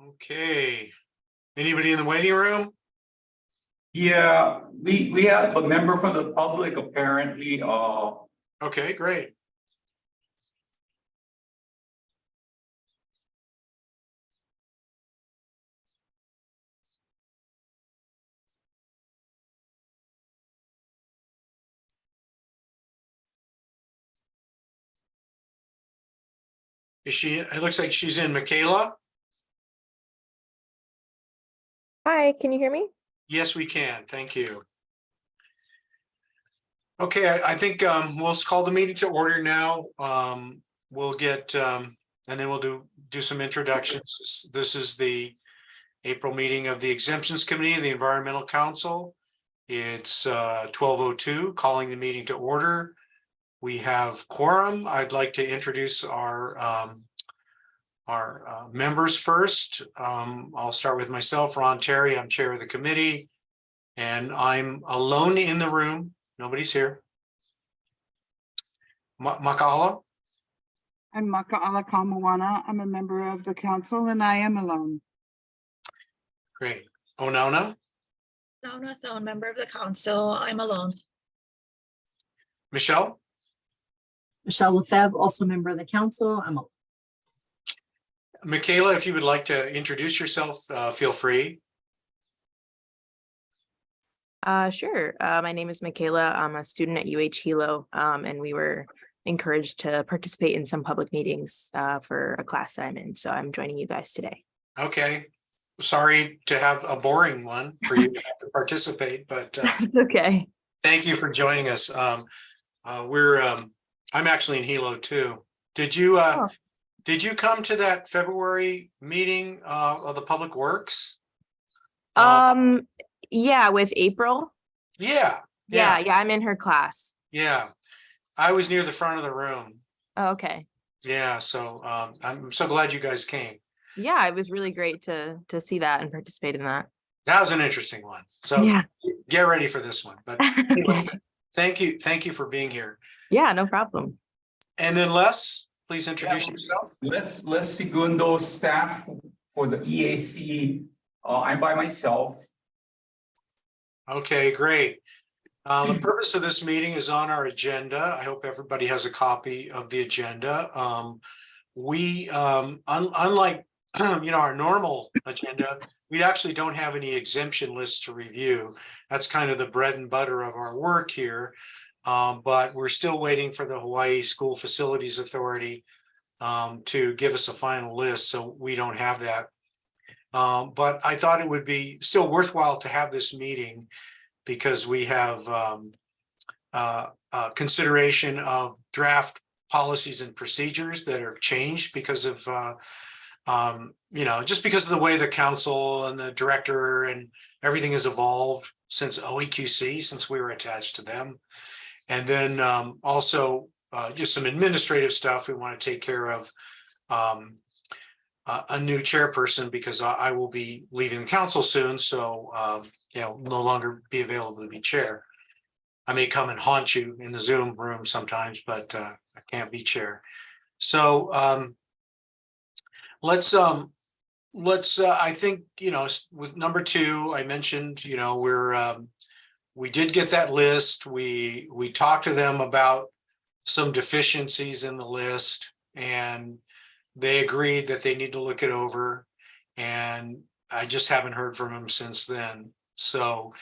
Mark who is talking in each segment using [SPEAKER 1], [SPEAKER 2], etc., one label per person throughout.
[SPEAKER 1] Okay. Anybody in the waiting room?
[SPEAKER 2] Yeah, we have a member from the public apparently.
[SPEAKER 1] Okay, great. Is she, it looks like she's in. Michaela?
[SPEAKER 3] Hi, can you hear me?
[SPEAKER 1] Yes, we can. Thank you. Okay, I think we'll call the meeting to order now. We'll get and then we'll do some introductions. This is the April meeting of the Exemptions Committee of the Environmental Council. It's 12:02, calling the meeting to order. We have quorum. I'd like to introduce our members first. I'll start with myself, Ron Terry. I'm chair of the committee, and I'm alone in the room. Nobody's here. Maka'ala?
[SPEAKER 4] I'm Maka'ala Kamawana. I'm a member of the council and I am alone.
[SPEAKER 1] Great. Onona?
[SPEAKER 5] Nauna Thone, member of the council. I'm alone.
[SPEAKER 1] Michelle?
[SPEAKER 6] Michelle Lefebvre, also member of the council. I'm
[SPEAKER 1] Michaela, if you would like to introduce yourself, feel free.
[SPEAKER 3] Sure. My name is Michaela. I'm a student at UH Hilo, and we were encouraged to participate in some public meetings for a class that I'm in. So I'm joining you guys today.
[SPEAKER 1] Okay. Sorry to have a boring one for you to have to participate, but
[SPEAKER 3] It's okay.
[SPEAKER 1] thank you for joining us. I'm actually in Hilo too. Did you come to that February meeting of the Public Works?
[SPEAKER 3] Yeah, with April.
[SPEAKER 1] Yeah.
[SPEAKER 3] Yeah, I'm in her class.
[SPEAKER 1] Yeah. I was near the front of the room.
[SPEAKER 3] Oh, okay.
[SPEAKER 1] Yeah, so I'm so glad you guys came.
[SPEAKER 3] Yeah, it was really great to see that and participate in that.
[SPEAKER 1] That was an interesting one. So
[SPEAKER 3] Yeah.
[SPEAKER 1] get ready for this one. But anyway,
[SPEAKER 3] Okay.
[SPEAKER 1] thank you for being here.
[SPEAKER 3] Yeah, no problem.
[SPEAKER 1] And then Les, please introduce yourself.
[SPEAKER 2] Les Segundo, staff for the EAC. I'm by myself.
[SPEAKER 1] Okay, great. The purpose of this meeting is on our agenda. I hope everybody has a copy of the agenda. Unlike our normal agenda, we actually don't have any exemption lists to review. That's kind of the bread and butter of our work here. But we're still waiting for the Hawaii School Facilities Authority to give us a final list, so we don't have that. But I thought it would be still worthwhile to have this meeting because we have consideration of draft policies and procedures that are changed because of just because of the way the council and the director and everything has evolved since OEQC, since we were attached to them. And then also just some administrative stuff we want to take care of. A new chairperson because I will be leaving the council soon, so no longer be available to be chair. I may come and haunt you in the Zoom room sometimes, but I can't be chair. So let's I think with number 2, I mentioned we did get that list. We talked to them about some deficiencies in the list, and they agreed that they need to look it over, and I just haven't heard from them since then. So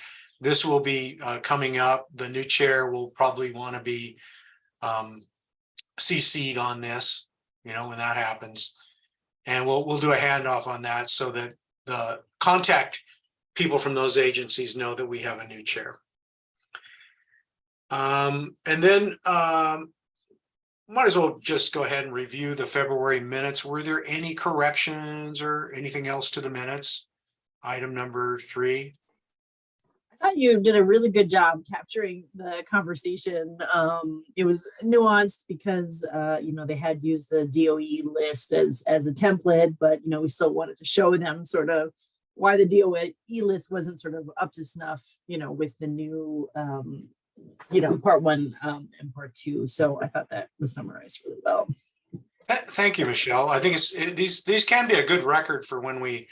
[SPEAKER 1] this will be coming up. The new chair will probably want to be CC'd on this, when that happens. And we'll do a handoff on that so that the contact people from those agencies know that we have a new chair. And then might as well just go ahead and review the February minutes. Were there any corrections or anything else to the minutes? Item number 3.
[SPEAKER 6] I thought you did a really good job capturing the conversation. It was nuanced because they had used the DOE list as a template, but we still wanted to show them sort of why the DOE list wasn't sort of up to snuff, with the new part 1 and part 2. So I thought that was summarized really well.
[SPEAKER 1] Thank you, Michelle. I think these can be a good record for when we,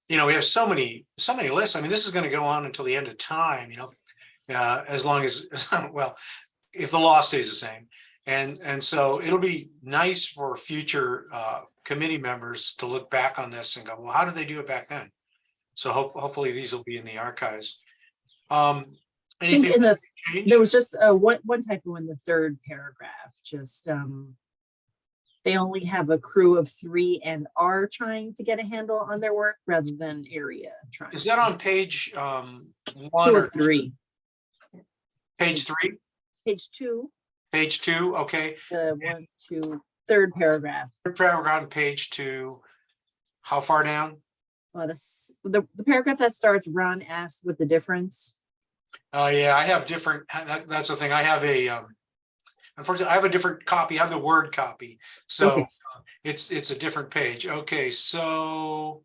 [SPEAKER 1] we have so many lists. I mean, this is going to go on until the end of time, as long as, well, if the law stays the same. And so it'll be nice for future committee members to look back on this and go, well, how did they do it back then? So hopefully these will be in the archives.
[SPEAKER 6] I think
[SPEAKER 1] Anything
[SPEAKER 6] in the,
[SPEAKER 1] change?
[SPEAKER 6] there was just one typo in the third paragraph, just, they only have a crew of 3 and are trying to get a handle on their work rather than area trying.
[SPEAKER 1] Is that on page 1
[SPEAKER 6] Two
[SPEAKER 1] or
[SPEAKER 6] of 3?
[SPEAKER 1] page 3?
[SPEAKER 6] Page 2,
[SPEAKER 1] Page 2, okay.
[SPEAKER 6] the 1, 2, third paragraph.
[SPEAKER 1] Third paragraph on page 2. How far down?
[SPEAKER 6] The paragraph that starts, Ron asked what the difference.
[SPEAKER 1] Oh, yeah, I have different, that's the thing. I have unfortunately, I have a different copy. I have the Word copy. So
[SPEAKER 6] Okay.
[SPEAKER 1] it's a different page. Okay, so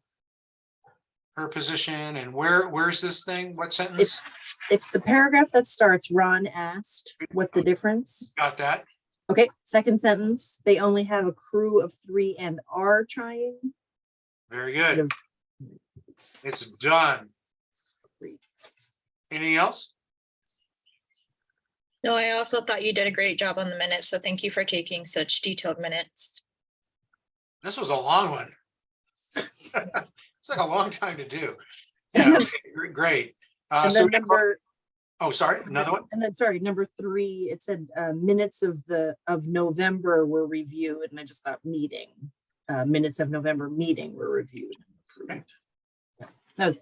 [SPEAKER 1] her position and where's this thing? What sentence?
[SPEAKER 6] It's the paragraph that starts, Ron asked what the difference.
[SPEAKER 1] Got that?
[SPEAKER 6] Okay, second sentence, they only have a crew of 3 and are trying.
[SPEAKER 1] Very
[SPEAKER 6] instead
[SPEAKER 1] good.
[SPEAKER 6] of
[SPEAKER 1] It's done.
[SPEAKER 6] 3.
[SPEAKER 1] Anything else?
[SPEAKER 5] No, I also thought you did a great job on the minutes, so thank you for taking such detailed minutes.
[SPEAKER 1] This was a long one. It's like a long time to do. Yeah, okay, great.
[SPEAKER 6] And
[SPEAKER 1] So
[SPEAKER 6] then
[SPEAKER 1] sorry, another one.
[SPEAKER 6] And then, sorry, number 3, it said minutes of November were reviewed, and I just thought meeting. Minutes of November meeting were reviewed.
[SPEAKER 1] Okay.
[SPEAKER 6] Yeah, that was,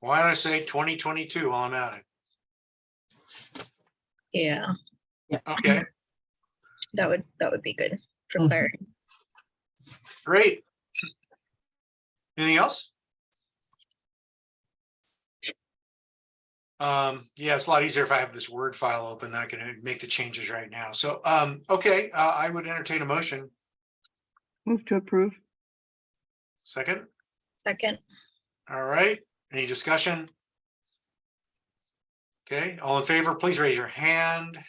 [SPEAKER 1] Why did I say 2022 while I'm at it?
[SPEAKER 5] Yeah,
[SPEAKER 1] Okay,
[SPEAKER 5] that would be good for
[SPEAKER 6] Mhm.
[SPEAKER 5] clarity.
[SPEAKER 1] great. Anything else? Yeah, it's a lot easier if I have this Word file open, then I can make the changes right now. So, okay, I would entertain a motion.
[SPEAKER 4] Move to approve.
[SPEAKER 1] Second,
[SPEAKER 5] Second,
[SPEAKER 1] all right, any discussion? Okay, all in favor, please raise your hand.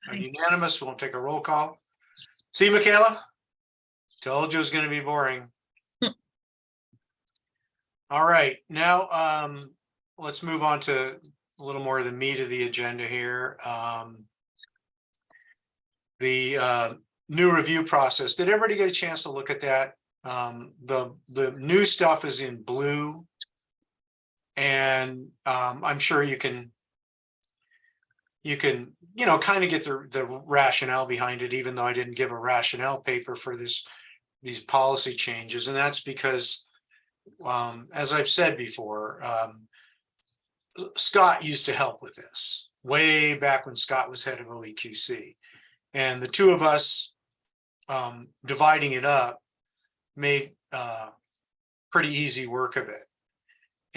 [SPEAKER 5] Aye.
[SPEAKER 1] Unanimous, we'll take a roll call. See, Michaela? Told you it was gonna be boring. All right, now, let's move on to a little more of the meat of the agenda here. The new review process. Did everybody get a chance to look at that? The new stuff is in blue. And I'm sure you can, kind of get the rationale behind it, even though I didn't give a rationale paper for these policy changes. And that's because, as I've said before, Scott used to help with this way back when Scott was head of OEQC. And the two of us dividing it up made pretty easy work of it.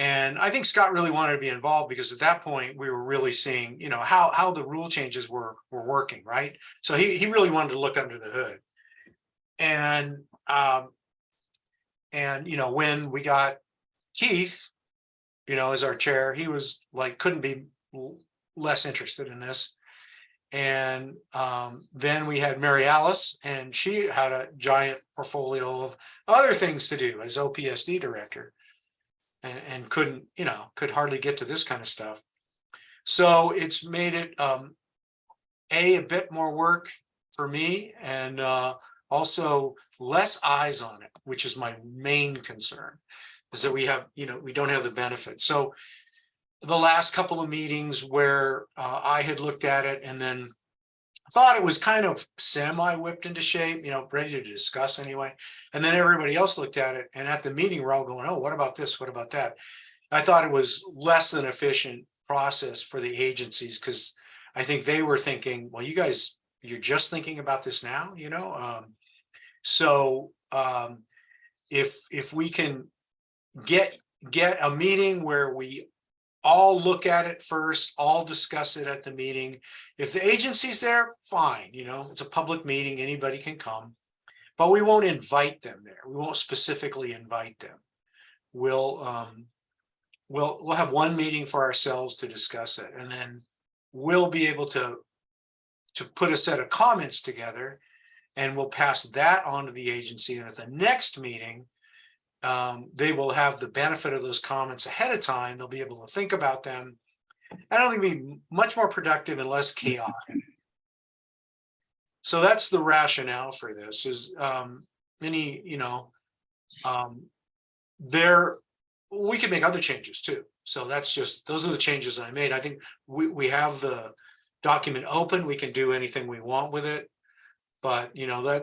[SPEAKER 1] And I think Scott really wanted to be involved because at that point we were really seeing, how the rule changes were working, right? So he really wanted to look under the hood. And when we got Keith, as our chair, he was like, couldn't be less interested in this. And then we had Mary Alice, and she had a giant portfolio of other things to do as OPSD director. And couldn't, could hardly get to this kind of stuff. So it's made it a bit more work for me, and also less eyes on it, which is my main concern, is that we have, we don't have the benefit. So the last couple of meetings where I had looked at it and then thought it was kind of semi-whipped into shape, ready to discuss anyway. And then everybody else looked at it, and at the meeting, we're all going, oh, what about this? What about that? I thought it was less than efficient process for the agencies, because I think they were thinking, well, you guys, you're just thinking about this now, So if we can get a meeting where we all look at it first, all discuss it at the meeting. If the agency's there, fine, it's a public meeting, anybody can come, but we won't invite them there. We won't specifically invite them. We'll have one meeting for ourselves to discuss it, and then we'll be able to put a set of comments together And we'll pass that on to the agency, and at the next meeting, they will have the benefit of those comments ahead of time. They'll be able to think about them. I don't think it'll be much more productive and less chaotic. So that's the rationale for this is any, we can make other changes too. So that's just, those are the changes I made. I think we have the document open. We can do anything we want with it. But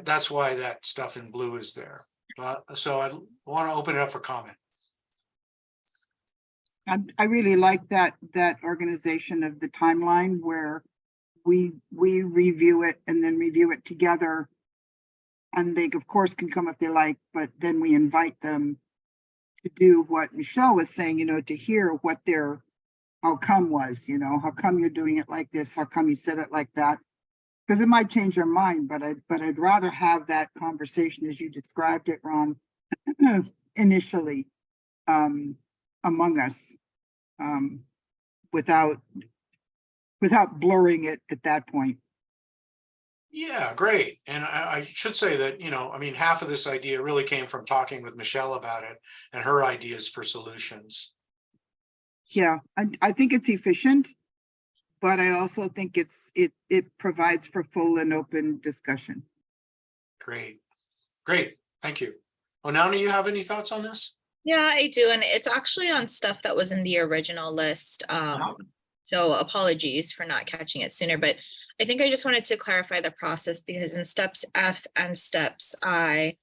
[SPEAKER 1] that's why that stuff in blue is there. So I want to open it up for comment.
[SPEAKER 4] I really like that organization of the timeline where we review it and then review it together. And they of course can come if they like, but then we invite them to do what Michelle was saying, to hear what their outcome was, how come you're doing it like this? How come you said it like that? Because it might change their mind, but I'd rather have that conversation as you described it, Ron, initially among us, without blurring it at that point.
[SPEAKER 1] Yeah, great. And I should say that, half of this idea really came from talking with Michelle about it and her ideas for solutions.
[SPEAKER 4] Yeah, I think it's efficient, but I also think it provides for full and open discussion.
[SPEAKER 1] Great. Thank you. Onana, you have any thoughts on this?
[SPEAKER 5] Yeah, I do. And it's actually on stuff that was in the original list. So apologies for not catching it sooner, but I think I just wanted to clarify the process because in steps F and steps I,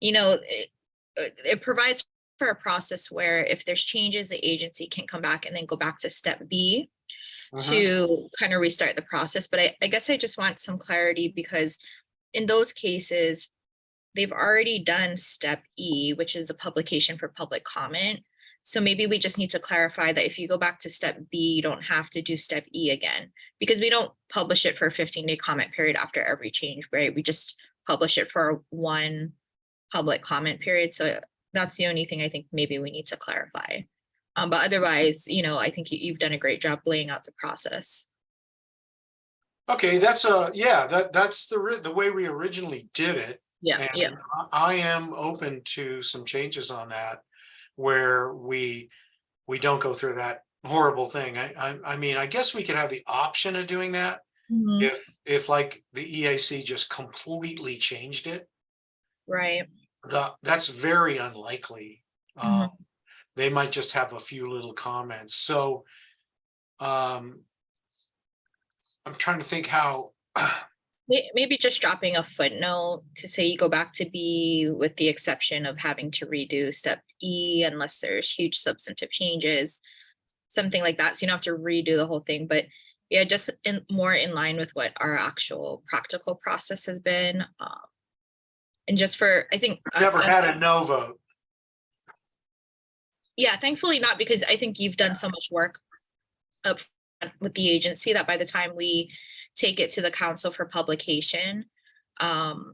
[SPEAKER 5] it provides for a process where if there's changes, the agency can come back and then go back to step B to kind of restart the process. But I guess I just want some clarity because in those cases, they've already done step E, which is the publication for public comment. So maybe we just need to clarify that if you go back to step B, you don't have to do step E again, because we don't publish it for a 15-day comment period after every change, right? We just publish it for one public comment period. So that's the only thing I think maybe we need to clarify. But otherwise, I think you've done a great job laying out the process.
[SPEAKER 1] Okay, that's that's the way we originally did it.
[SPEAKER 5] Yeah,
[SPEAKER 1] And I am open to some changes on that where we don't go through that horrible thing. I guess we could have the option of doing that if like the EAC just completely changed it.
[SPEAKER 5] Right.
[SPEAKER 1] That's very unlikely. They might just have a few little comments. So I'm trying to think how
[SPEAKER 5] Maybe just dropping a footnote to say you go back to B with the exception of having to redo step E unless there's huge substantive changes, something like that. So you don't have to redo the whole thing, but yeah, just more in line with what our actual practical process has been. And just for, I think.
[SPEAKER 1] never had a no vote.
[SPEAKER 5] Yeah, thankfully not, because I think you've done so much work up front with the agency that by the time we take it to the council for publication,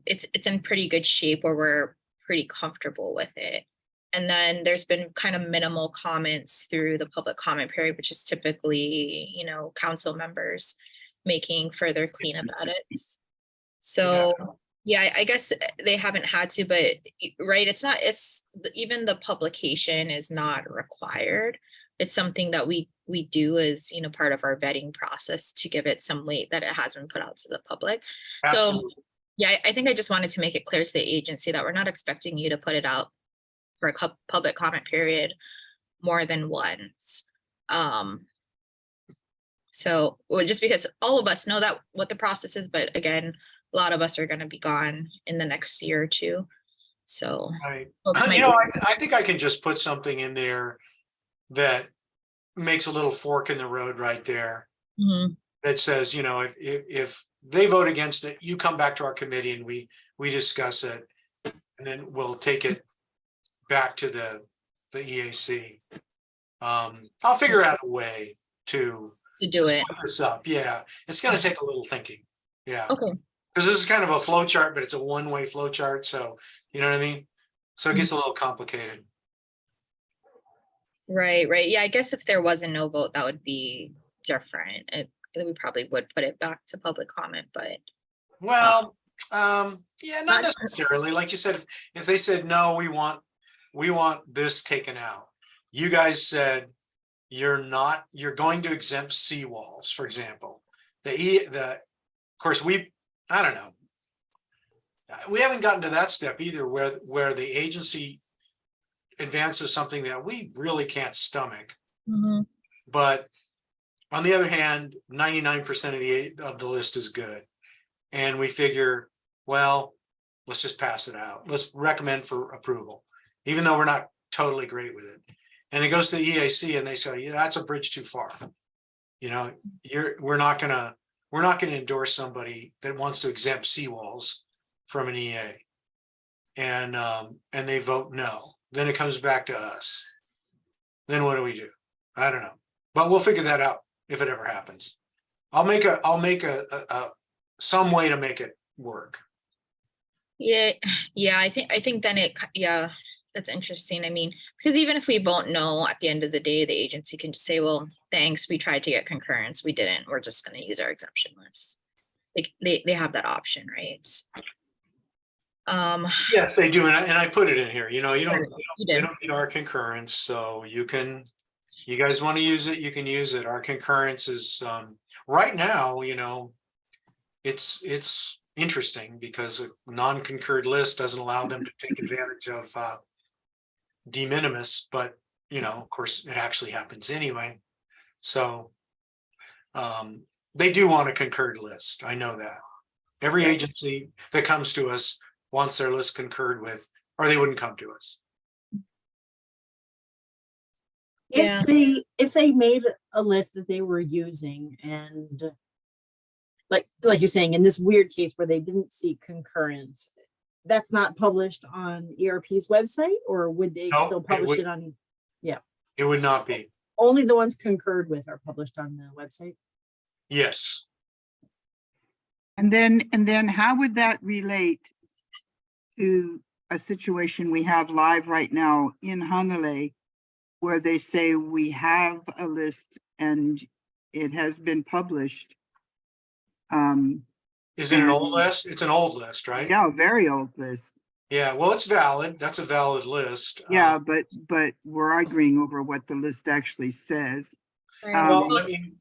[SPEAKER 5] it's in pretty good shape where we're pretty comfortable with it. And then there's been kind of minimal comments through the public comment period, which is typically, council members making further cleanup edits. So yeah, I guess they haven't had to, but right, even the publication is not required. It's something that we do as, part of our vetting process to give it some weight that it has been put out to the public.
[SPEAKER 1] Absolutely.
[SPEAKER 5] So yeah, I think I just wanted to make it clear to the agency that we're not expecting you to put it out for a public comment period more than once. So just because all of us know that what the process is, but again, a lot of us are going to be gone in the next year or two. So
[SPEAKER 1] Right.
[SPEAKER 5] folks might
[SPEAKER 1] I think I can just put something in there that makes a little fork in the road right there that says, if they vote against it, you come back to our committee and we discuss it, and then we'll take it back to the EAC. I'll figure out a way to
[SPEAKER 5] do it.
[SPEAKER 1] split this up. Yeah, it's going to take a little thinking. Yeah.
[SPEAKER 5] Okay.
[SPEAKER 1] Because this is kind of a flow chart, but it's a one-way flow chart. So, you know what I mean? So it gets a little complicated.
[SPEAKER 5] Right. Yeah, I guess if there was a no vote, that would be different. We probably would put it back to public comment, but
[SPEAKER 1] Well, Yeah, not necessarily. Like you said, if they said, no, we want this taken out. You guys said you're going to exempt seawalls, for example. Of course, I don't know. We haven't gotten to that step either, where the agency advances something that we really can't stomach.
[SPEAKER 5] Mhm.
[SPEAKER 1] But on the other hand, 99% of the list is good. And we figure, well, let's just pass it out. Let's recommend for approval, even though we're not totally great with it. And it goes to the EAC and they say, yeah, that's a bridge too far. You know, we're not gonna endorse somebody that wants to exempt seawalls from an EA. And they vote no. Then it comes back to us. Then what do we do? I don't know. But we'll figure that out if it ever happens. I'll make some way to make it work.
[SPEAKER 5] Yeah, I think then that's interesting. I mean, because even if we vote no, at the end of the day, the agency can just say, well, thanks, we tried to get concurrence, we didn't, we're just going to use our exemption list. Like they have that option, right?
[SPEAKER 1] Yes, they do. And I put it in here, you
[SPEAKER 5] You did.
[SPEAKER 1] don't need our concurrence, so you guys want to use it, you can use it. Our concurrence is, right now, it's interesting because a non-concurred list doesn't allow them to take advantage of de minimis, but of course it actually happens anyway. So they do want a concurred list. I know that. Every agency that comes to us wants their list concurred with, or they wouldn't come to us.
[SPEAKER 5] Yeah.
[SPEAKER 6] If they made a list that they were using, and like you're saying, in this weird case where they didn't seek concurrence, that's not published on ERP's website, or would they
[SPEAKER 1] No,
[SPEAKER 6] still publish it on?
[SPEAKER 1] It would not be.
[SPEAKER 6] Only the ones concurred with are published on the website.
[SPEAKER 1] Yes.
[SPEAKER 4] And then how would that relate to a situation we have live right now in Honolulu, where they say we have a list and it has been published?
[SPEAKER 1] Is it an old list? It's an old list, right?
[SPEAKER 4] Yeah, a very old list.
[SPEAKER 1] Yeah, well, it's valid. That's a valid list.
[SPEAKER 4] Yeah, but we're arguing over what the list actually says.
[SPEAKER 1] Well, I mean,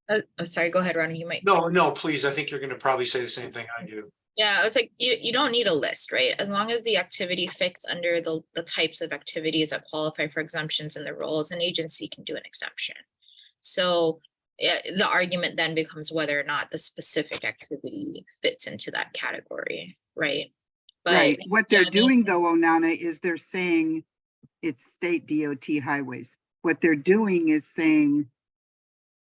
[SPEAKER 5] Oh, sorry, go ahead, Ronnie, you might.
[SPEAKER 1] no, please. I think you're going to probably say the same thing I do.
[SPEAKER 5] Yeah, I was like, you don't need a list, right? As long as the activity fits under the types of activities that qualify for exemptions and the rules, an agency can do an exemption. So the argument then becomes whether or not the specific activity fits into that category, right? But
[SPEAKER 4] Right. What they're
[SPEAKER 5] I mean,
[SPEAKER 4] doing though, Onana, is they're saying it's state DOT highways. What they're doing is saying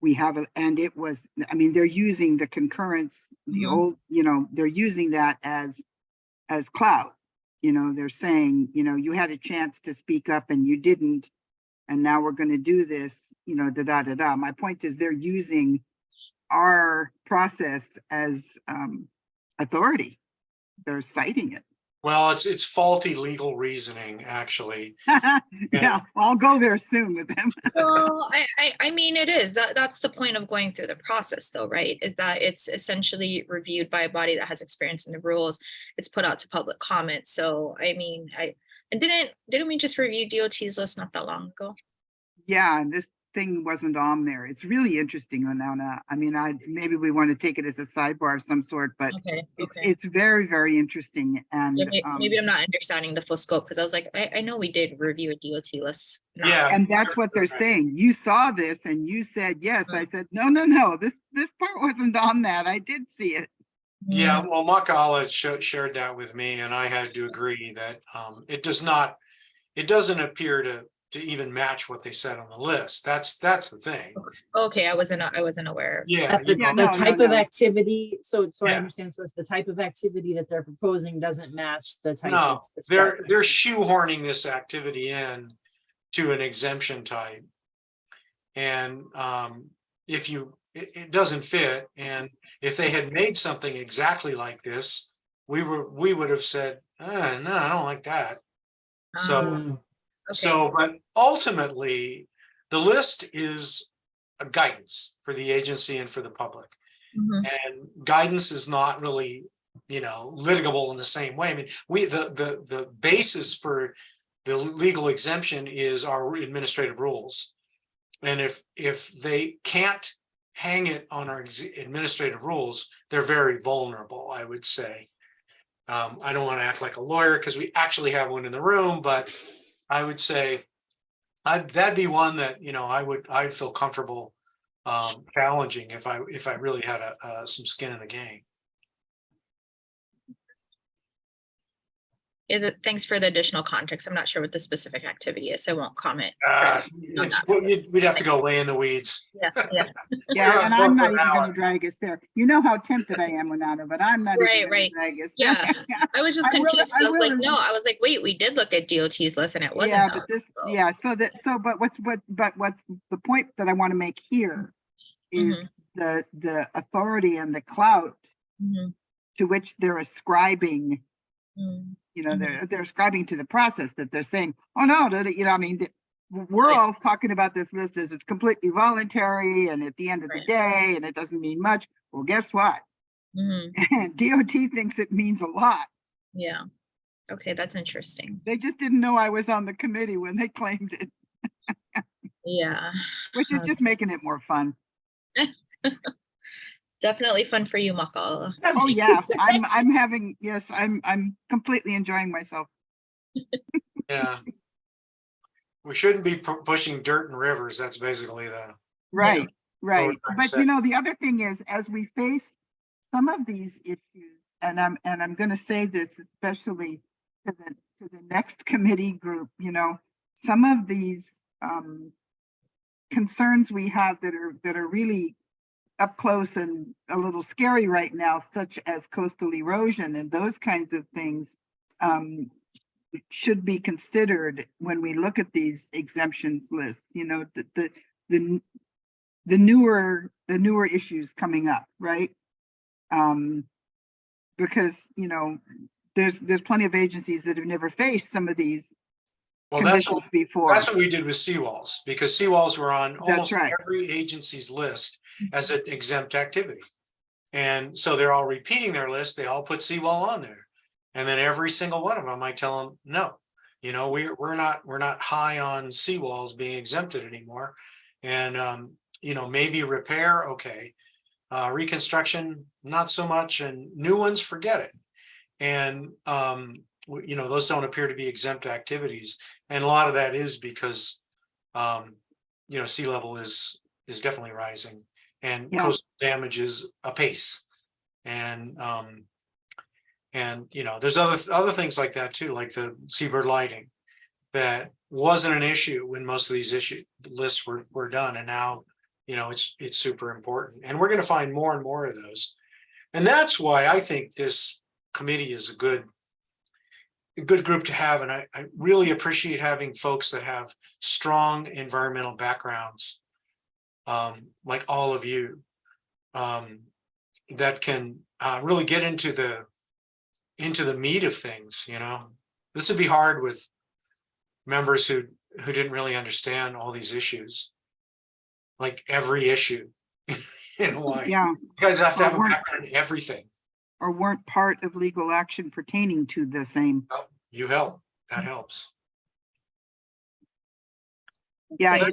[SPEAKER 4] we have they're using the concurrence, the old, they're using that as clout. They're saying, you had a chance to speak up and you didn't, and now we're going to do this, da. My point is they're using our process as authority. They're citing it.
[SPEAKER 1] Well, it's faulty legal reasoning, actually.
[SPEAKER 4] Yeah, I'll go there soon with them.
[SPEAKER 5] well, I mean, it is that's the point of going through the process, though, right? Is that it's essentially reviewed by a body that has experience in the rules. It's put out to public comment. So, I mean, didn't we just review DOT's list not that long ago?
[SPEAKER 4] Yeah, and this thing wasn't on there. It's really interesting, Onana. I mean, maybe we want to take it as a sidebar of some sort, but
[SPEAKER 5] Okay.
[SPEAKER 4] it's very, very interesting. And
[SPEAKER 5] Yeah, maybe I'm not understanding the full scope, because I was like, I know we did review a DOT list.
[SPEAKER 1] Yeah.
[SPEAKER 4] and that's what they're saying. You saw this and you said yes. I said no. This part wasn't on that. I did see it.
[SPEAKER 1] Yeah, well, Makala shared that with me, and I had to agree that it doesn't appear to even match what they said on the list. That's the thing.
[SPEAKER 5] Okay, I wasn't aware.
[SPEAKER 1] Yeah,
[SPEAKER 6] The
[SPEAKER 4] no,
[SPEAKER 6] type of
[SPEAKER 4] no.
[SPEAKER 6] activity, so I
[SPEAKER 1] Yeah.
[SPEAKER 6] understand, so it's the type of activity that they're proposing doesn't match the type.
[SPEAKER 1] no,
[SPEAKER 6] that's
[SPEAKER 1] they're
[SPEAKER 6] described.
[SPEAKER 1] shoehorning this activity in to an exemption type, and if it doesn't fit, and if they had made something exactly like this, we would have said, no, I don't like that. So.
[SPEAKER 6] Mm.
[SPEAKER 5] Okay.
[SPEAKER 1] So, but ultimately, the list is a guidance for the agency and for the public.
[SPEAKER 5] Mhm.
[SPEAKER 1] And guidance is not really litigable in the same way. I mean, the basis for the legal exemption is our administrative rules. And if they can't hang it on our administrative rules, they're very vulnerable, I would say. I don't want to act like a lawyer because we actually have one in the room, but I would say that'd be one that, I'd feel comfortable challenging if I really had some skin in the game.
[SPEAKER 5] Yeah, thanks for the additional context. I'm not sure what the specific activity is, so I won't comment.
[SPEAKER 1] We'd have to go way in the weeds.
[SPEAKER 5] Yeah, yeah.
[SPEAKER 4] Yeah, and I'm not even
[SPEAKER 1] Hour.
[SPEAKER 4] gonna drag us there. You know how tempted I am, Renata, but I'm not even gonna drag us there.
[SPEAKER 5] Yeah. I was just
[SPEAKER 4] I will-
[SPEAKER 5] confused.
[SPEAKER 4] I
[SPEAKER 5] I was like,
[SPEAKER 4] will-
[SPEAKER 5] no, I was like, wait, we did look at DOT's list and it wasn't.
[SPEAKER 4] Yeah, but
[SPEAKER 5] eligible.
[SPEAKER 4] but what's the point that I want to make here is the authority and the clout
[SPEAKER 5] Mhm,
[SPEAKER 4] to which they're ascribing,
[SPEAKER 5] mhm.
[SPEAKER 4] they're ascribing to the process, that they're saying, oh no, I mean, we're
[SPEAKER 5] Right.
[SPEAKER 4] all talking about this list as it's completely voluntary and at the end of the
[SPEAKER 5] Right.
[SPEAKER 4] day, and it doesn't mean much. Well, guess what?
[SPEAKER 5] Mhm.
[SPEAKER 4] DOT thinks it means a lot.
[SPEAKER 5] Yeah. Okay, that's interesting.
[SPEAKER 4] They just didn't know I was on the committee when they claimed it,
[SPEAKER 5] Yeah.
[SPEAKER 4] which is just making it more fun.
[SPEAKER 5] Definitely fun for you, Makala.
[SPEAKER 4] Oh yeah, I'm completely enjoying myself.
[SPEAKER 1] Yeah. We shouldn't be pushing dirt in rivers. That's basically the.
[SPEAKER 4] Right, right.
[SPEAKER 1] trying to
[SPEAKER 4] But
[SPEAKER 1] say.
[SPEAKER 4] the other thing is, as we face some of these issues, and I'm gonna say this especially to the next committee group, some of these concerns we have that are really up close and a little scary right now, such as coastal erosion and those kinds of things, should be considered when we look at these exemptions lists. The newer issues coming up, right? Because there's plenty of agencies that have never faced some of these
[SPEAKER 1] Well,
[SPEAKER 4] conditions before.
[SPEAKER 1] that's what we did with seawalls, because seawalls were on almost
[SPEAKER 4] right.
[SPEAKER 1] every agency's list as an exempt activity. And so they're all repeating their list. They all put seawall on there. And then every single one of them, I tell them, no, we're not high on seawalls being exempted anymore. And, maybe repair, okay. Reconstruction, not so much, and new ones, forget it. And, those don't appear to be exempt activities. And a lot of that is because, sea level is definitely rising, and coastal damage is apace. And, there's other things like that too, like the seabird lighting that wasn't an issue when most of these lists were done. And now, it's super important, and we're going to find more and more of those. And that's why I think this committee is a good group to have. And I really appreciate having folks that have strong environmental backgrounds, like all of you, that can really get into the meat of things. This would be hard with members who didn't really understand all these issues, like every issue. Why you guys have to have a background in everything,
[SPEAKER 4] or weren't part of legal action pertaining to the same.
[SPEAKER 1] you help. That helps.
[SPEAKER 4] Yeah,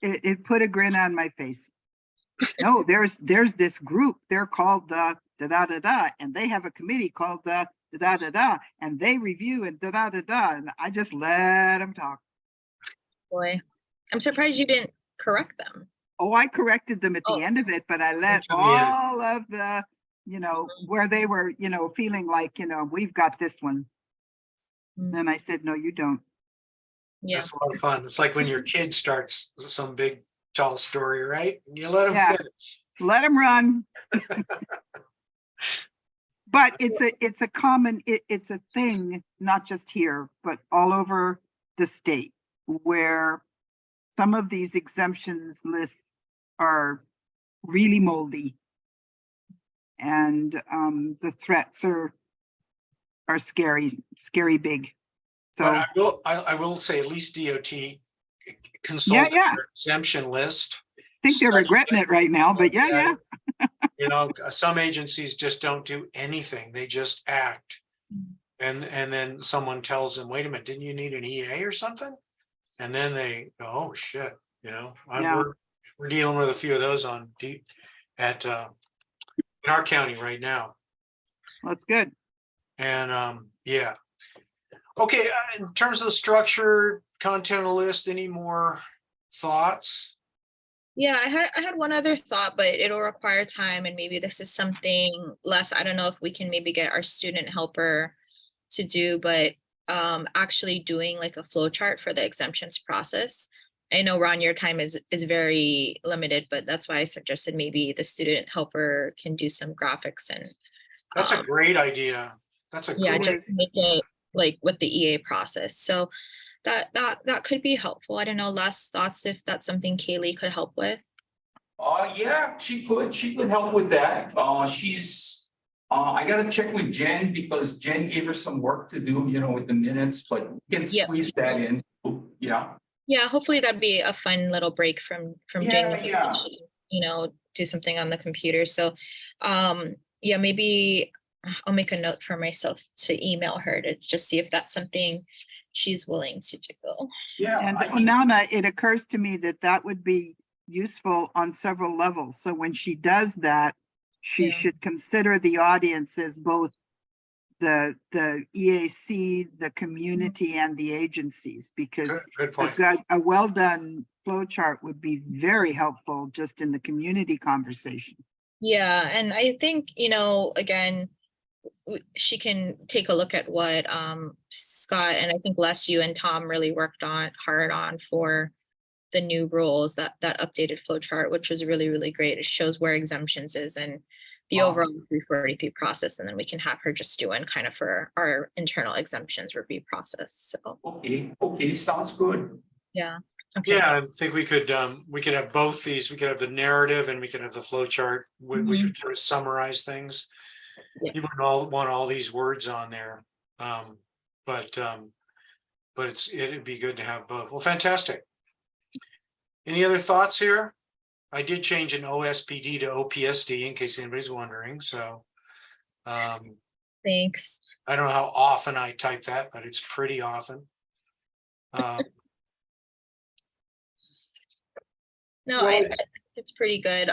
[SPEAKER 4] it put a grin on my face. No, there's this group, they're called the da-da-da-da, and they have a committee called the da-da-da-da, and they review and da-da-da-da, and I just let them talk.
[SPEAKER 5] Boy, I'm surprised you didn't correct them.
[SPEAKER 4] Oh, I corrected them at the end of it, but I let all of the, where they were, feeling like, we've got this one. Then I said, no, you don't.
[SPEAKER 5] Yeah.
[SPEAKER 1] That's a lot of fun. It's like when your kid starts some big tall story, right? You let them finish.
[SPEAKER 4] Let them run. But it's a common, it's a thing, not just here, but all over the state, where some of these exemptions lists are really moldy, and the threats are scary big. So
[SPEAKER 1] I will say at least DOT consulted their exemption list.
[SPEAKER 4] I think they're regretting it right now, but yeah.
[SPEAKER 1] You know, some agencies just don't do anything. They just act. And then someone tells them, wait a minute, didn't you need an EA or something? And then they go, oh, shit, you know,
[SPEAKER 4] Yeah.
[SPEAKER 1] we're dealing with a few of those on deep at in our county right now.
[SPEAKER 4] That's good.
[SPEAKER 1] And yeah. Okay, in terms of the structure, content of the list, any more thoughts?
[SPEAKER 5] Yeah, I had one other thought, but it'll require time, and maybe this is something less. I don't know if we can maybe get our student helper to do, but actually doing like a flow chart for the exemptions process. I know, Ron, your time is very limited, but that's why I suggested maybe the student helper can do some graphics and
[SPEAKER 1] That's a great idea. That's a
[SPEAKER 5] yeah,
[SPEAKER 1] great,
[SPEAKER 5] just to make it like with the EA process. So that could be helpful. I don't know, last thoughts if that's something Kaylee could help with.
[SPEAKER 2] Yeah, she could help with that. I gotta check with Jen because Jen gave her some work to do, you know, with the minutes, but we can
[SPEAKER 5] Yep.
[SPEAKER 2] squeeze that in. Yeah.
[SPEAKER 5] Yeah, hopefully that'd be a fun little break from
[SPEAKER 2] Yeah,
[SPEAKER 5] January.
[SPEAKER 2] yeah.
[SPEAKER 5] You know, do something on the computer. So yeah, maybe I'll make a note for myself to email her to just see if that's something she's willing to do.
[SPEAKER 2] Yeah.
[SPEAKER 4] And
[SPEAKER 2] I think-
[SPEAKER 4] Onana, it occurs to me that that would be useful on several levels. So when she does that, she
[SPEAKER 5] Yeah.
[SPEAKER 4] should consider the audience as both the EAC, the community, and the agencies, because
[SPEAKER 1] good point.
[SPEAKER 4] a well done flow chart would be very helpful just in the community conversation.
[SPEAKER 5] Yeah, and I think, you know, again, she can take a look at what Scott and I think Les, you and Tom really worked hard on for the new rules, that updated flow chart, which was really, really great. It shows where exemptions is and the
[SPEAKER 2] Wow.
[SPEAKER 5] overall 343 process, and then we can have her just do one kind of for our internal exemptions review process. So
[SPEAKER 2] Okay, sounds good.
[SPEAKER 5] yeah. Okay.
[SPEAKER 1] Yeah, I think we could have both these. We could have the narrative and we could have the flow chart. We could sort of summarize things.
[SPEAKER 5] Yeah.
[SPEAKER 1] You wouldn't all want all these words on there. But it'd be good to have both. Well, fantastic. Any other thoughts here? I did change an OSPD to OPSD in case anybody's wondering. So
[SPEAKER 5] Thanks.
[SPEAKER 1] I don't know how often I type that, but it's pretty often.
[SPEAKER 5] No,
[SPEAKER 1] Well-
[SPEAKER 5] I think it's pretty good.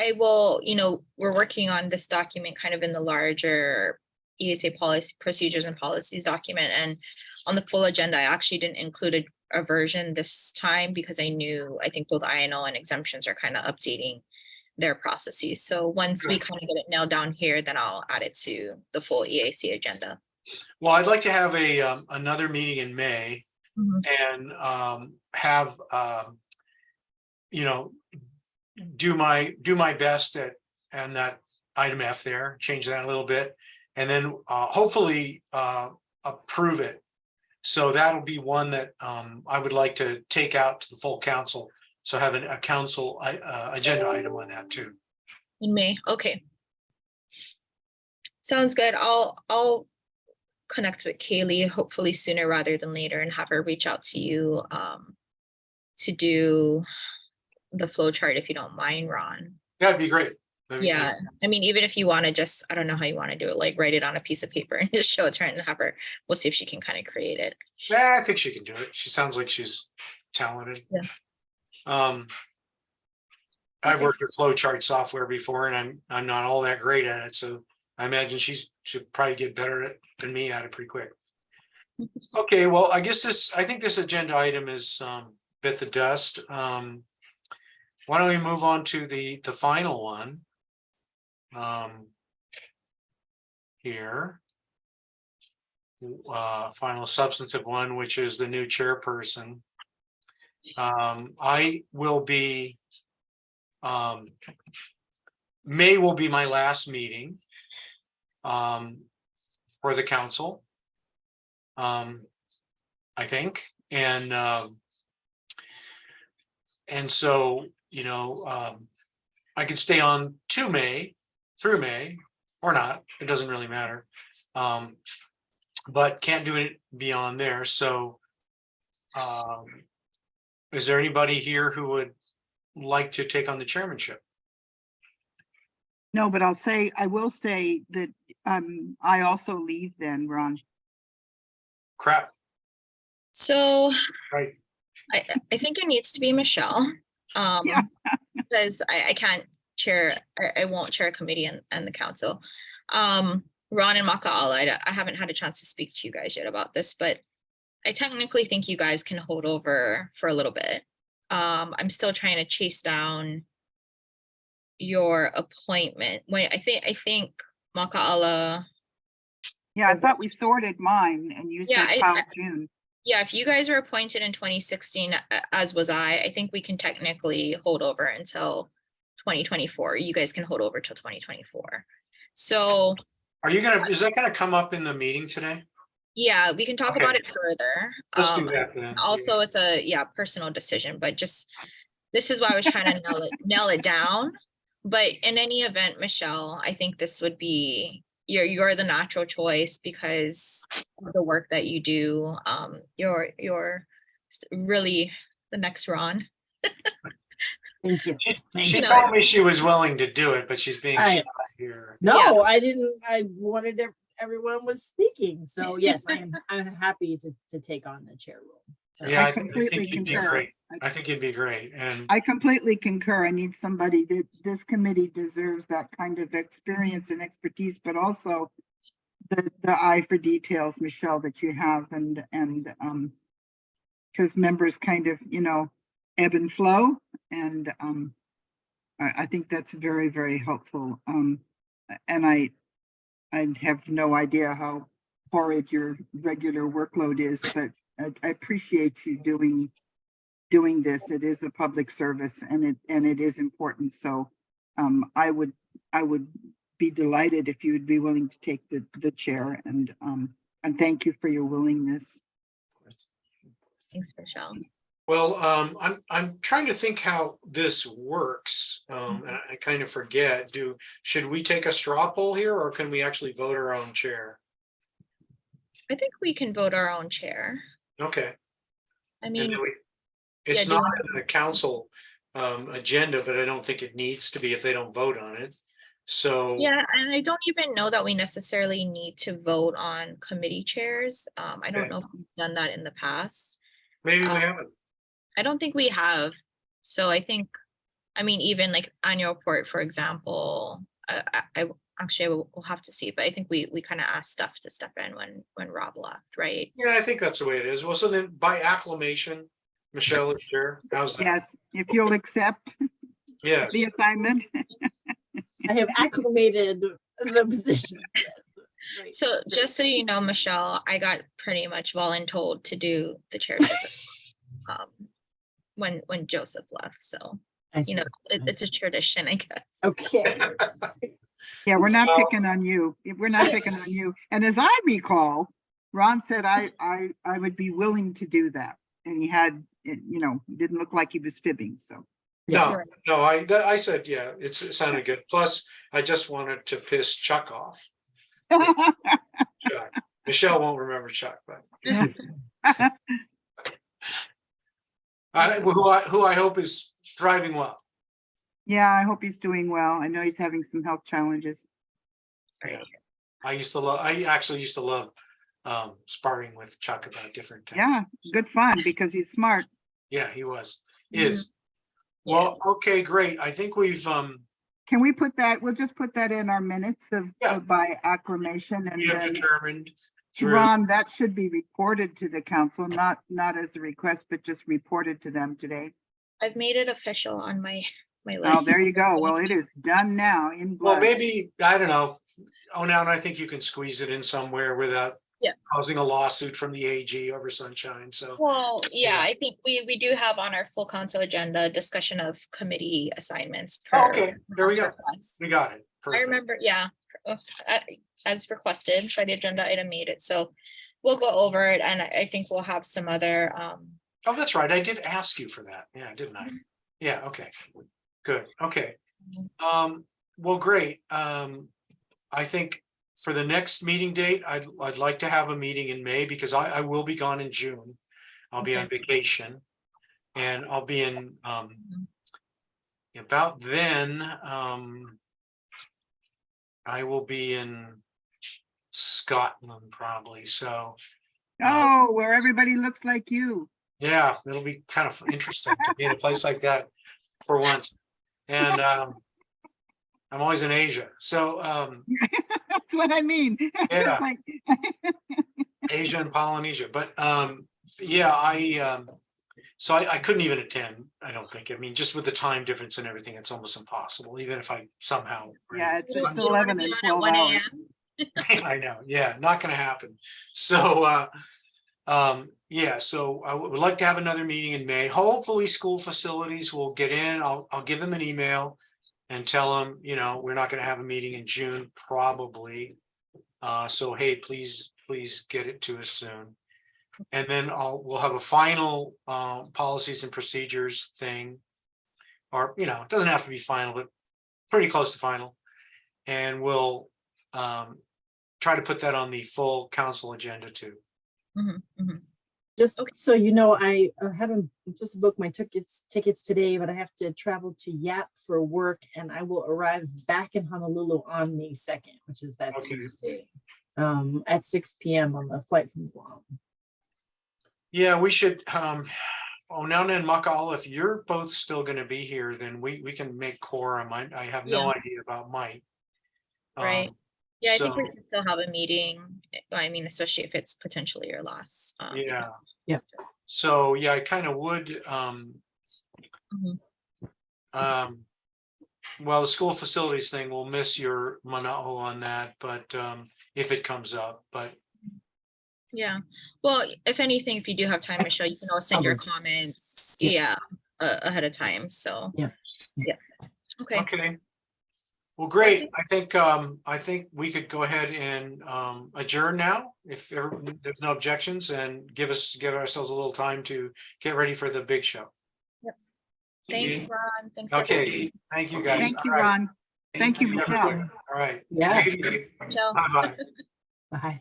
[SPEAKER 5] I will, you know, we're working on this document kind of in the larger EAC policy procedures and policies document. And on the full agenda, I actually didn't include a version this time because I think both INO and exemptions are kind of updating their processes. So once we kind of get it nailed down here, then I'll add it to the full EAC agenda.
[SPEAKER 1] Well, I'd like to have another meeting in May and have you know, do my best and that item F there, change that a little bit, and then hopefully approve it. So that'll be one that I would like to take out to the full council. So have a council agenda item on that too.
[SPEAKER 5] In May, okay. Sounds good. I'll connect with Kaylee hopefully sooner rather than later and have her reach out to you to do the flow chart if you don't mind, Ron.
[SPEAKER 1] That'd be great. That'd be
[SPEAKER 5] Yeah,
[SPEAKER 1] great.
[SPEAKER 5] I mean, even if you want to just, I don't know how you want to do it, like write it on a piece of paper and just show it to her and have her, we'll see if she can kind of create it.
[SPEAKER 1] Yeah, I think she can do it. She sounds like she's talented.
[SPEAKER 5] Yeah.
[SPEAKER 1] I've worked with flowchart software before and I'm not all that great at it. So I imagine should probably get better at it than me at it pretty quick. Okay, well, I think this agenda item is bit the dust. Why don't we move on to the final one? Here. Final substantive one, which is the new chairperson. I will be May will be my last meeting for the council. I think, and so, you know, I could stay on through May or not, it doesn't really matter. But can't do it beyond there. So is there anybody here who would like to take on the chairmanship?
[SPEAKER 4] No, but I will say that I also leave then, Ron.
[SPEAKER 1] Crap,
[SPEAKER 5] So
[SPEAKER 1] right?
[SPEAKER 5] I think it needs to be Michelle.
[SPEAKER 4] Yeah.
[SPEAKER 5] Because I can't chair, I won't chair a committee and the council. Ron and Makaala, I haven't had a chance to speak to you guys yet about this, but I technically think you guys can hold over for a little bit. I'm still trying to chase down your appointment. When I think Makaala,
[SPEAKER 4] Yeah, I thought we sorted mine and you
[SPEAKER 5] Yeah,
[SPEAKER 4] said Kyle June.
[SPEAKER 5] yeah, if you guys were appointed in 2016, as was I think we can technically hold over until 2024. You guys can hold over till 2024. So
[SPEAKER 1] Is that gonna come up in the meeting today?
[SPEAKER 5] yeah, we can talk
[SPEAKER 1] Okay.
[SPEAKER 5] about it further.
[SPEAKER 1] Let's do that then.
[SPEAKER 5] Also, it's a personal decision, but just this is why I was trying to nail it down. But in any event, Michelle, I think this would be you're the natural choice because of the work that you do. You're really the next Ron.
[SPEAKER 6] Thank you. Thank
[SPEAKER 1] She
[SPEAKER 6] you.
[SPEAKER 1] told me she was willing to do it, but she's being
[SPEAKER 6] I-
[SPEAKER 1] shy here.
[SPEAKER 6] No, I didn't. I wanted everyone was speaking. So yes, I'm happy to take on the chair role. So,
[SPEAKER 1] Yeah,
[SPEAKER 4] I
[SPEAKER 1] I think
[SPEAKER 4] completely
[SPEAKER 1] you'd be
[SPEAKER 4] concur.
[SPEAKER 1] great. I think you'd be great. And
[SPEAKER 4] I completely concur. I need somebody that this committee deserves that kind of experience and expertise, but also the eye for details, Michelle, that you have and because members kind of, ebb and flow. And I think that's very, very helpful. And I have no idea how horrid your regular workload is, but I appreciate you doing this. It is a public service and it is important. So I would be delighted if you would be willing to take the chair and thank you for your willingness.
[SPEAKER 5] Thanks, Michelle.
[SPEAKER 1] well, I'm trying to think how this works. And I kind of forget. Should we take a straw poll here or can we actually vote our own chair?
[SPEAKER 5] I think we can vote our own chair.
[SPEAKER 1] Okay.
[SPEAKER 5] I
[SPEAKER 1] And
[SPEAKER 5] mean,
[SPEAKER 1] then it's
[SPEAKER 5] do you
[SPEAKER 1] not in the council agenda, but I don't think it needs to be if they don't vote on it. So
[SPEAKER 5] yeah, and I don't even know that we necessarily need to vote on committee chairs. I don't
[SPEAKER 1] Okay.
[SPEAKER 5] know if we've done that in the past.
[SPEAKER 1] maybe we
[SPEAKER 5] Um,
[SPEAKER 1] haven't.
[SPEAKER 5] I don't think we have. So I think, I mean, even like annual report, for example, I actually we'll have to see, but I think we kind of asked Steph to step in when Rob left, right?
[SPEAKER 1] Yeah, I think that's the way it is. Well, so then by acclamation, Michelle is chair. How's that?
[SPEAKER 4] Yes, if you'll accept
[SPEAKER 1] Yes.
[SPEAKER 4] the assignment.
[SPEAKER 6] I have acclimated the position. Right.
[SPEAKER 5] So just so you know, Michelle, I got pretty much voluntold to do the chairship when Joseph left. So
[SPEAKER 6] I see.
[SPEAKER 5] it's a tradition, I guess.
[SPEAKER 6] Okay.
[SPEAKER 4] Yeah, we're not
[SPEAKER 1] Well-
[SPEAKER 4] picking on you. We're not picking on you. And as I recall, Ron said I would be willing to do that. And he had, didn't look like he was fibbing, so.
[SPEAKER 1] No, I said, yeah, it sounded good. Plus, I just wanted to piss Chuck off. Chuck. Michelle won't remember Chuck, but who I hope is thriving well.
[SPEAKER 4] Yeah, I hope he's doing well. I know he's having some health challenges.
[SPEAKER 1] Yeah. I actually used to love sparring with Chuck about different things.
[SPEAKER 4] Yeah, good fun because he's smart.
[SPEAKER 1] Yeah, he is. Well, okay, great. I think we've
[SPEAKER 4] Can we put that, we'll just put that in our minutes
[SPEAKER 1] Yeah.
[SPEAKER 4] of by acclamation and
[SPEAKER 1] we have
[SPEAKER 4] then
[SPEAKER 1] determined through.
[SPEAKER 4] Ron, that should be reported to the council, not as a request, but just reported to them today.
[SPEAKER 5] I've made it official on my list.
[SPEAKER 4] Oh, there you go. Well, it is done now in
[SPEAKER 1] Well,
[SPEAKER 4] blood.
[SPEAKER 1] maybe, I don't know. Oh, now, and I think you can squeeze it in somewhere without
[SPEAKER 5] Yeah.
[SPEAKER 1] causing a lawsuit from the AG over sunshine. So,
[SPEAKER 5] Well, yeah,
[SPEAKER 1] Yeah.
[SPEAKER 5] I think we do have on our full council agenda discussion of committee assignments.
[SPEAKER 1] Oh,
[SPEAKER 5] per
[SPEAKER 1] okay, there we
[SPEAKER 5] Ron's
[SPEAKER 1] go.
[SPEAKER 5] request.
[SPEAKER 1] we got it.
[SPEAKER 5] I
[SPEAKER 1] Perfect.
[SPEAKER 5] remember, yeah, as requested by the agenda item made it, so we'll go over it and I think we'll have some other,
[SPEAKER 1] Oh, that's right. I did ask you for that. Yeah, didn't I? Yeah, okay. Good. Okay. Well, great. I think for the next meeting date, I'd like to have a meeting in May because I will be gone in June. I'll be on vacation and I'll be in about then. I will be in Scotland probably, so
[SPEAKER 4] Oh, where everybody looks like you.
[SPEAKER 1] yeah, it'll be kind of interesting to be in a place like that for once. And I'm always in Asia, so
[SPEAKER 4] That's what I mean.
[SPEAKER 1] Yeah.
[SPEAKER 4] It's like,
[SPEAKER 1] Asia and Polynesia, but yeah, I couldn't even attend, I don't think. I mean, just with the time difference and everything, it's almost impossible, even if I somehow.
[SPEAKER 4] yeah, it's
[SPEAKER 5] You
[SPEAKER 4] just
[SPEAKER 5] don't wanna
[SPEAKER 4] 11
[SPEAKER 5] be
[SPEAKER 4] and
[SPEAKER 5] on at
[SPEAKER 4] 12
[SPEAKER 5] 1
[SPEAKER 4] hours.
[SPEAKER 5] a.m.?
[SPEAKER 1] I know, yeah, not gonna happen. So yeah, so I would like to have another meeting in May. Hopefully school facilities will get in. I'll give them an email and tell them, you know, we're not gonna have a meeting in June, probably. So hey, please get it to us soon. And then we'll have a final policies and procedures thing. Or, you know, it doesn't have to be final, but pretty close to final. And we'll try to put that on the full council agenda too.
[SPEAKER 5] Mhm, mhm.
[SPEAKER 6] Just
[SPEAKER 5] Okay.
[SPEAKER 6] so you know, I haven't just booked my tickets today, but I have to travel to Yap for work, and I will arrive back in Honolulu on May 2nd, which is that
[SPEAKER 1] Okay.
[SPEAKER 6] Tuesday, at 6 p.m. on the flight from Guam.
[SPEAKER 1] Yeah, we should, Onauna and Maka'ala, if you're both still gonna be here, then we can make quorum. I have no
[SPEAKER 5] Yeah.
[SPEAKER 1] idea about Mike.
[SPEAKER 5] Right. Yeah, I think we
[SPEAKER 1] So,
[SPEAKER 5] should still have a meeting. I mean, especially if it's potentially your last.
[SPEAKER 1] yeah.
[SPEAKER 6] Yep.
[SPEAKER 1] So, yeah, I kind of would,
[SPEAKER 5] Mhm.
[SPEAKER 1] well, the school facilities thing, we'll miss your mana'o on that, but if it comes up, but
[SPEAKER 5] Yeah, well, if anything, if you do have time, Michelle, you can always send your
[SPEAKER 6] Probably.
[SPEAKER 5] comments,
[SPEAKER 6] Yeah.
[SPEAKER 5] ahead of time, so.
[SPEAKER 6] Yeah.
[SPEAKER 5] Yeah, okay,
[SPEAKER 1] okay. Well, great. I think we could go ahead and adjourn now if there's no objections, and give ourselves a little time to get ready for the big show.
[SPEAKER 5] thanks,
[SPEAKER 2] Okay.
[SPEAKER 5] Ron, thanks.
[SPEAKER 1] Okay,
[SPEAKER 5] everyone.
[SPEAKER 1] thank you guys.
[SPEAKER 4] Thank you,
[SPEAKER 1] All right.
[SPEAKER 4] Ron. Thank you,
[SPEAKER 1] Thank
[SPEAKER 4] Michelle.
[SPEAKER 1] everybody. All right.
[SPEAKER 6] Yeah.
[SPEAKER 1] Take it easy.
[SPEAKER 5] Michelle.
[SPEAKER 1] Bye-bye.
[SPEAKER 6] Bye.